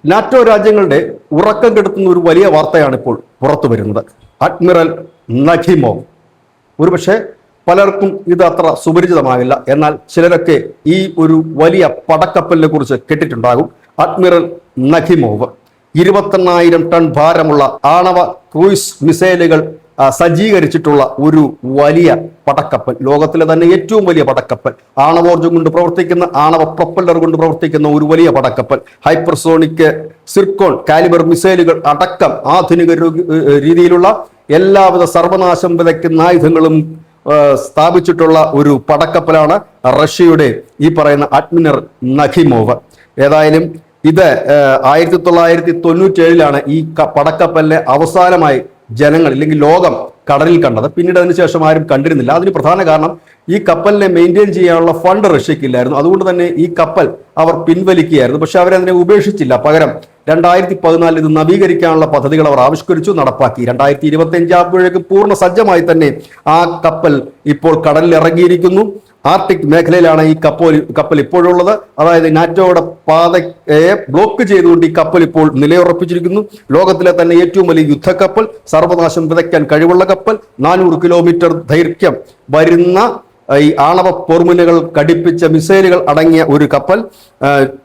NATO രാജ്യങ്ങളുടെ ഉറക്കം കെടുത്തുന്ന ഒരു വലിയ വാർത്തയാണ് ഇപ്പോൾ പുറത്തു വരുന്നത്. അഡ്മിറൽ നഖിമോവ്. ഒരുപക്ഷെ പലർക്കും ഇത് അത്ര സുപരിചിതമാകില്ല, എന്നാൽ ചിലരൊക്കെ ഈ ഒരു വലിയ പടക്കപ്പലിനെ കുറിച്ച് കേട്ടിട്ടുണ്ടാകും. അഡ്മിറൽ നഖിമോവ് 21,000 ടൺ ഭാരമുള്ള ആണവ ക്രൂയിസ് മിസൈലുകൾ സജ്ജീകരിച്ചിട്ടുള്ള ഒരു വലിയ പടക്കപ്പൽ, ലോകത്തിലെ തന്നെ ഏറ്റവും വലിയ പടക്കപ്പൽ, ആണവോർജം കൊണ്ട് പ്രവർത്തിക്കുന്ന, ആണവ പ്രൊപ്പല്ലർ കൊണ്ട് പ്രവർത്തിക്കുന്ന ഒരു വലിയ പടക്കപ്പൽ. ഹൈപ്പർസോണിക് സിർക്കോൺ കാലിബർ മിസൈലുകൾ അടക്കം ആധുനിക രീതിയിലുള്ള എല്ലാവിധ സർവനാശം വിതയ്ക്കുന്ന ആയുധങ്ങളും സ്ഥാപിച്ചിട്ടുള്ള ഒരു പടക്കപ്പലാണ് റഷ്യയുടെ ഈ പറയുന്ന അഡ്മിറൽ നഖിമോവ്. ഏതായാലും ഇത് 1997 ഈ പടക്കപ്പലിനെ അവസാനമായി ജനങ്ങൾ അല്ലെങ്കിൽ ലോകം കടലിൽ കണ്ടത്. പിന്നീട് അതിനുശേഷം ആരും കണ്ടിരുന്നില്ല. അതിന് പ്രധാന കാരണം ഈ കപ്പലിനെ മെയിൻറ്റെയിൻ ചെയ്യാനുള്ള ഫണ്ട് റഷ്യക്കില്ലായിരുന്നു. അതുകൊണ്ട് തന്നെ ഈ കപ്പൽ അവർ പിൻവലിക്കുകയായിരുന്നു. പക്ഷെ അവരതിനെ ഉപേക്ഷിച്ചില്ല. പകരം 2014 ഇത് നവീകരിക്കാനുള്ള പദ്ധതികൾ അവർ ആവിഷ്കരിച്ചു, നടപ്പാക്കി. 2025 ആകുമ്പോഴേക്കും പൂർണ്ണ സജ്ജമായി തന്നെ ആ കപ്പൽ ഇപ്പോൾ കടലിൽ ഇറങ്ങിയിരിക്കുന്നു. ആർട്ടിക് മേഖലയിലാണ് ഈ കപ്പൽ ഇപ്പോഴുള്ളത്. അതായത് നാറ്റോയുടെ പാതയെ ബ്ലോക്ക് ചെയ്തുകൊണ്ട് ഈ കപ്പൽ ഇപ്പോൾ നിലയുറപ്പിച്ചിരിക്കുന്നു. ലോകത്തിലെ തന്നെ ഏറ്റവും വലിയ യുദ്ധക്കപ്പൽ, സർവനാശം വിതയ്ക്കാൻ കഴിവുള്ള കപ്പൽ, 400 കിലോമീറ്റർ ദൈർഘ്യം വരുന്ന ഈ ആണവ പോർമുനകൾ ഘടിപ്പിച്ച മിസൈലുകൾ അടങ്ങിയ ഒരു കപ്പൽ,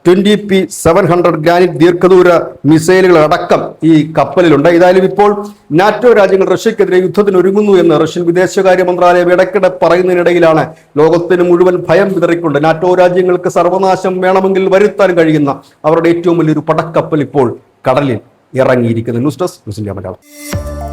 20P700 ഗ്രാനൈറ്റ് ദീർഘദൂര മിസൈലുകൾ അടക്കം ഈ കപ്പലിലുണ്ട്. ഏതായാലും ഇപ്പോൾ നാറ്റോ രാജ്യങ്ങൾ റഷ്യക്കെതിരെ യുദ്ധത്തിന് ഒരുങ്ങുന്നു എന്ന് റഷ്യൻ വിദേശകാര്യ മന്ത്രാലയം ഇടയ്ക്കിടെ പറയുന്നതിനിടയിലാണ് ലോകത്തിന് മുഴുവൻ ഭയം വിതറിക്കൊണ്ട് നാറ്റോ രാജ്യങ്ങൾക്ക് സർവനാശം വേണമെങ്കിൽ വരുത്താൻ കഴിയുന്ന അവരുടെ ഏറ്റവും വലിയൊരു പടക്കപ്പൽ ഇപ്പോൾ കടലിൽ ഇറങ്ങിയിരിക്കുന്നത്. News desk news India Malayalam.